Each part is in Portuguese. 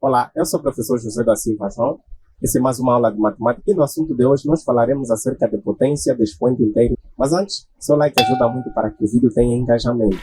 Olá, eu sou o professor José da Silva João. Essa é mais uma aula de matemática e no assunto de hoje nós falaremos acerca de potência de expoente inteiro. Mas antes, seu like ajuda muito para que o vídeo tenha engajamento.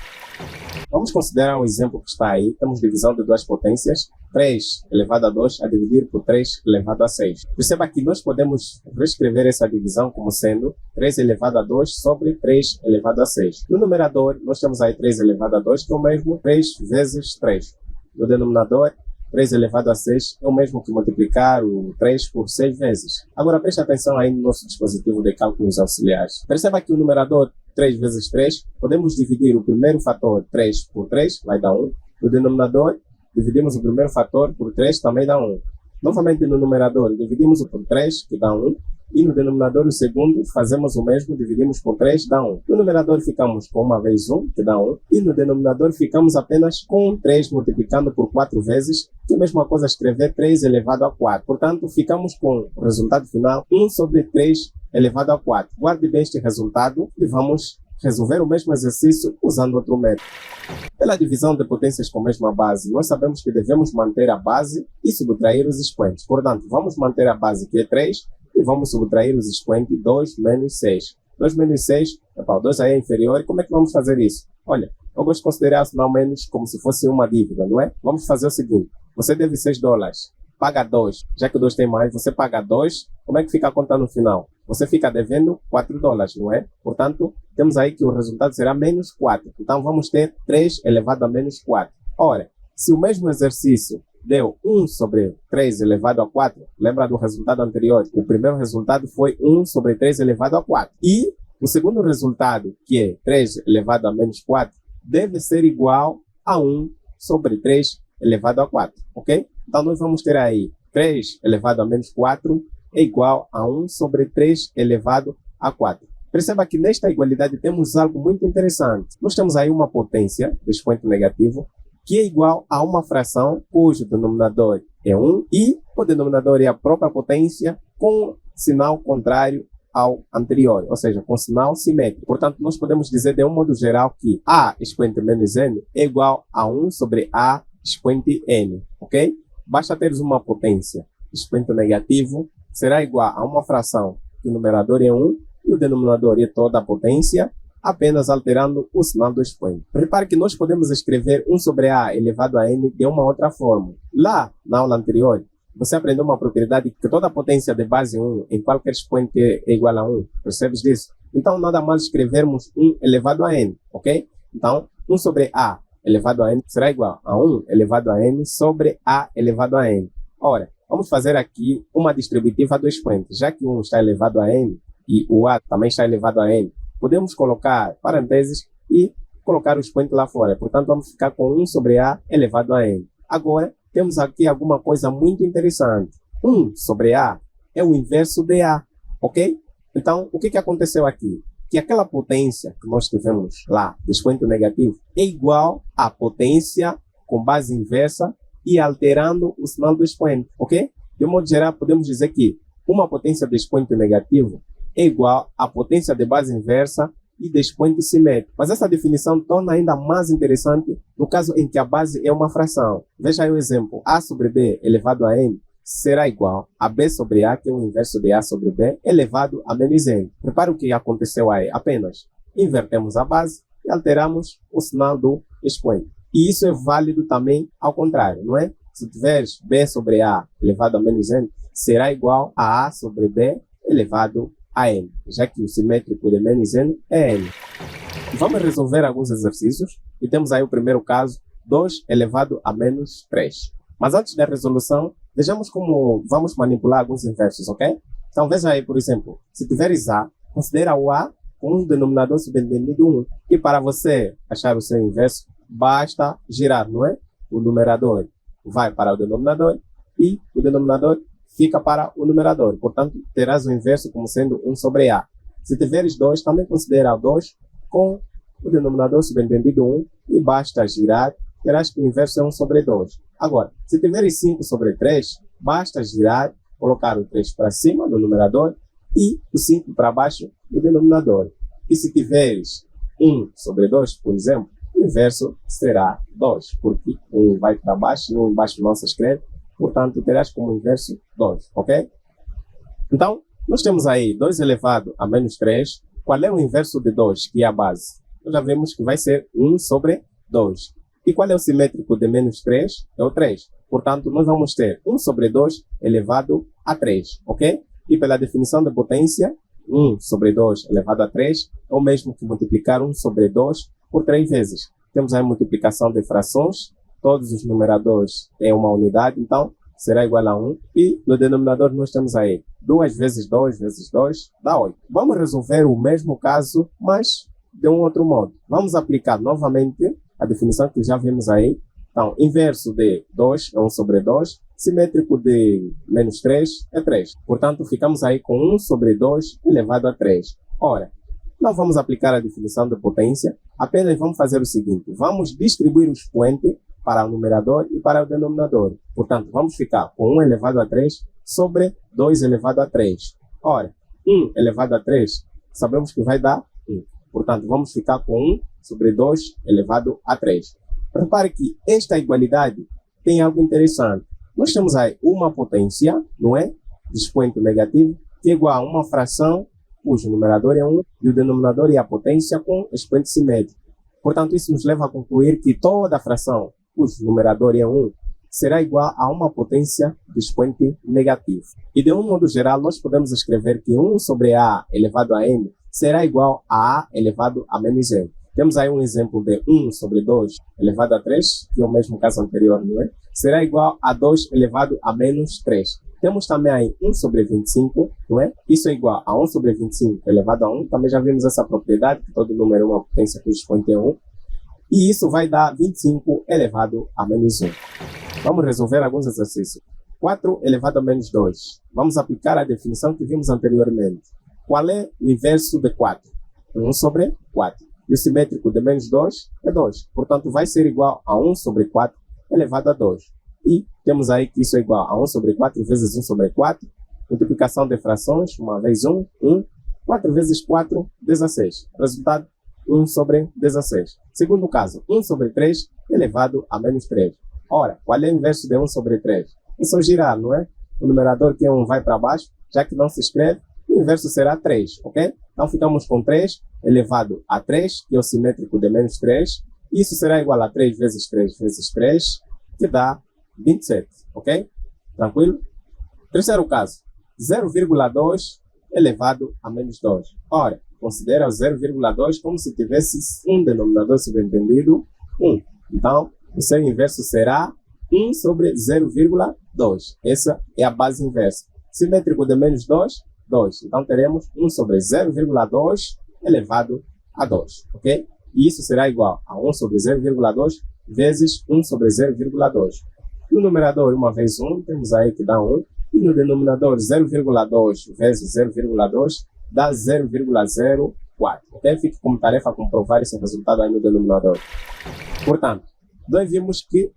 Vamos considerar um exemplo que está aí. Temos divisão de duas potências, 3 elevado a 2 a dividir por 3 elevado a 6. Perceba que nós podemos reescrever essa divisão como sendo 3 elevado a 2 sobre 3 elevado a 6. No numerador, nós temos aí 3 elevado a 2, que é o mesmo 3 vezes 3. No denominador, 3 elevado a 6 é o mesmo que multiplicar o 3 por 6 vezes. Agora preste atenção aí no nosso dispositivo de cálculos auxiliares. Perceba que o numerador 3 vezes 3, podemos dividir o primeiro fator 3 por 3, vai dar 1. No denominador, dividimos o primeiro fator por 3, também dá 1. Novamente no numerador, dividimos por 3, que dá 1. E no denominador, o segundo, fazemos o mesmo, dividimos por 3, dá 1. No numerador ficamos com 1 vezes 1, que dá 1. E no denominador ficamos apenas com 3 multiplicando por 4 vezes, que é a mesma coisa escrever 3 elevado a 4. Portanto, ficamos com o resultado final 1 sobre 3 elevado a 4. Guarde bem este resultado e vamos resolver o mesmo exercício usando outro método. Pela divisão de potências com a mesma base, nós sabemos que devemos manter a base e subtrair os expoentes. Portanto, vamos manter a base, que é 3, e vamos subtrair os expoentes 2 menos 6. 2 menos 6, o 2 aí é inferior. E como é que vamos fazer isso? Olha, eu gosto de considerar o sinal menos como se fosse uma dívida, não é? Vamos fazer o seguinte, você deve $6, paga 2. Já que o 2 tem mais, você paga 2. Como é que fica a conta no final? Você fica devendo $4, não é? Portanto, temos aí que o resultado será menos 4. Então, vamos ter 3 elevado a menos 4. Ora, se o mesmo exercício deu 1 sobre 3 elevado a 4, lembra do resultado anterior? O primeiro resultado foi 1 sobre 3 elevado a 4. E o segundo resultado, que é 3 elevado a menos 4, deve ser igual a 1 sobre 3 elevado a 4, ok? Então, nós vamos ter aí 3 elevado a menos 4 é igual a 1 sobre 3 elevado a 4. Perceba que nesta igualdade temos algo muito interessante. Nós temos aí uma potência de expoente negativo que é igual a uma fração cujo denominador é 1 e o denominador é a própria potência com sinal contrário ao anterior, ou seja, com sinal simétrico. Portanto, nós podemos dizer de um modo geral que A expoente menos n é igual a 1 sobre A expoente n, ok? Basta teres uma potência expoente negativo, será igual a uma fração que o numerador é 1 e o denominador é toda a potência, apenas alterando o sinal do expoente. Repare que nós podemos escrever 1 sobre A elevado a n de uma outra forma. Lá, na aula anterior, você aprendeu uma propriedade que toda a potência de base 1 em qualquer expoente é igual a 1. Percebes disso? Então, nada mais escrevermos 1 elevado a n, ok? Então, 1 sobre A elevado a n será igual a 1 elevado a n sobre A elevado a n. Ora, vamos fazer aqui uma distributiva do expoente. Já que 1 está elevado a n e o A também está elevado a n, podemos colocar parênteses e colocar o expoente lá fora. Portanto, vamos ficar com 1 sobre A elevado a n. Agora, temos aqui alguma coisa muito interessante. 1 sobre A é o inverso de A, ok? Então, o que aconteceu aqui? Que aquela potência que nós tivemos lá, de expoente negativo, é igual à potência com base inversa e alterando o sinal do expoente, ok? De um modo geral, podemos dizer que uma potência de expoente negativo é igual à potência de base inversa e de expoente simétrico. Mas essa definição torna ainda mais interessante no caso em que a base é uma fração. Veja aí o exemplo. A sobre B elevado a n será igual a B sobre A, que é o inverso de A sobre B, elevado a menos n. Repare o que aconteceu aí. Apenas invertemos a base e alteramos o sinal do expoente. E isso é válido também ao contrário, não é? Se tiveres B sobre A elevado a menos n, será igual a A sobre B elevado a n, já que o simétrico de menos n é n. Vamos resolver alguns exercícios e temos aí o primeiro caso, 2 elevado a menos 3. Mas antes da resolução, vejamos como vamos manipular alguns inversos, ok? Então veja aí, por exemplo, se tiveres A, considera o A com um denominador subentendido 1. E para você achar o seu inverso, basta girar, não é? O numerador vai para o denominador e o denominador fica para o numerador. Portanto, terás o inverso como sendo 1 sobre A. Se tiveres 2, também considera o 2 com o denominador subentendido 1 e basta girar, terás que o inverso é 1 sobre 2. Agora, se tiveres 5 sobre 3, basta girar, colocar o 3 para cima do numerador e o 5 para baixo do denominador. E se tiveres 1 sobre 2, por exemplo, o inverso será 2, porque 1 vai para baixo e 1 embaixo não se escreve, portanto terás como inverso 2, ok? Então, nós temos aí 2 elevado a menos 3. Qual é o inverso de 2, que é a base? Nós já vemos que vai ser 1 sobre 2. E qual é o simétrico de menos 3? É o 3. Portanto, nós vamos ter 1 sobre 2 elevado a 3, ok? E pela definição da potência, 1 sobre 2 elevado a 3 é o mesmo que multiplicar 1 sobre 2 por 3 vezes. Temos aí a multiplicação de frações, todos os numeradores têm uma unidade, então será igual a 1. E no denominador nós temos aí 2 vezes 2 vezes 2 dá 8. Vamos resolver o mesmo caso, mas de um outro modo. Vamos aplicar novamente a definição que já vimos aí. Então, inverso de 2 é 1 sobre 2, simétrico de menos 3 é 3. Portanto, ficamos aí com 1 sobre 2 elevado a 3. Ora, não vamos aplicar a definição de potência, apenas vamos fazer o seguinte, vamos distribuir o expoente para o numerador e para o denominador. Portanto, vamos ficar com 1 elevado a 3 sobre 2 elevado a 3. Ora, 1 elevado a 3, sabemos que vai dar 1. Portanto, vamos ficar com 1 sobre 2 elevado a 3. Repare que esta igualdade tem algo interessante. Nós temos aí uma potência, não é? De expoente negativo, que é igual a uma fração cujo numerador é 1 e o denominador é a potência com expoente simétrico. Portanto, isso nos leva a concluir que toda fração cujo numerador é 1 será igual a uma potência de expoente negativo. E de um modo geral, nós podemos escrever que 1 sobre a elevado a n será igual a elevado a menos n. Temos aí um exemplo de 1 sobre 2 elevado a 3, que é o mesmo caso anterior, não é? Será igual a 2 elevado a menos 3. Temos também aí 1 sobre 25, não é? Isso é igual a 1 sobre 25 elevado a 1. Também já vimos essa propriedade, que todo número é uma potência cujo expoente é 1. E isso vai dar 25 elevado a menos 1. Vamos resolver alguns exercícios. 4 elevado a menos 2. Vamos aplicar a definição que vimos anteriormente. Qual é o inverso de 4? 1 sobre 4. E o simétrico de menos 2 é 2. Portanto, vai ser igual a 1 sobre 4 elevado a 2. E temos aí que isso é igual a 1 sobre 4 vezes 1 sobre 4. Multiplicação de frações, uma vez 1, 1. 4 vezes 4, 16. Resultado, 1 sobre 16. Segundo caso, 1 sobre 3 elevado a menos 3. Ora, qual é o inverso de 1 sobre 3? É só girar, não é? O numerador que é 1 vai para baixo, já que não se escreve, o inverso será 3, ok? Então ficamos com 3 elevado a 3, que é o simétrico de menos 3. Isso será igual a 3 vezes 3 vezes 3, que dá 27, ok? Tranquilo? Terceiro caso, 0,2 elevado a menos 2. Ora, considera o 0,2 como se tivesse um denominador subentendido 1. Então, o seu inverso será 1 sobre 0,2. Essa é a base inversa. Simétrico de menos 2, 2. Então, teremos 1 sobre 0,2 elevado a 2, ok? E isso será igual a 1 sobre 0,2 vezes 1 sobre 0,2. No numerador, uma vez 1, temos aí que dá 1. E no denominador, 0,2 vezes 0,2 dá 0,04. Ok? Fique como tarefa comprovar esse resultado aí no denominador. Portanto, nós vimos que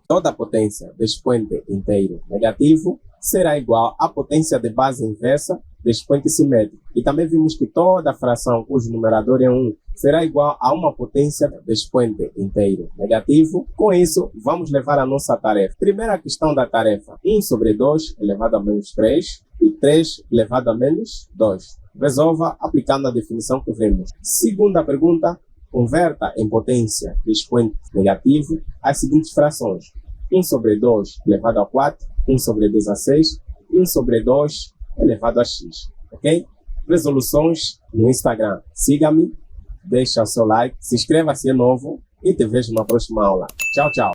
toda a potência de expoente inteiro negativo será igual à potência de base inversa de expoente simétrico. E também vimos que toda fração cujo numerador é 1 será igual a uma potência de expoente inteiro negativo. Com isso, vamos levar a nossa tarefa. Primeira questão da tarefa, 1 sobre 2 elevado a menos 3 e 3 elevado a menos 2. Resolva aplicando a definição que vimos. Segunda pergunta, converta em potência de expoente negativo as seguintes frações. 1 sobre 2 elevado a 4, 1 sobre 16 e 1 sobre 2 elevado a x. Ok? Resoluções no Instagram. Siga-me, deixa o seu like, se inscreva se é novo e te vejo na próxima aula. Tchau, tchau.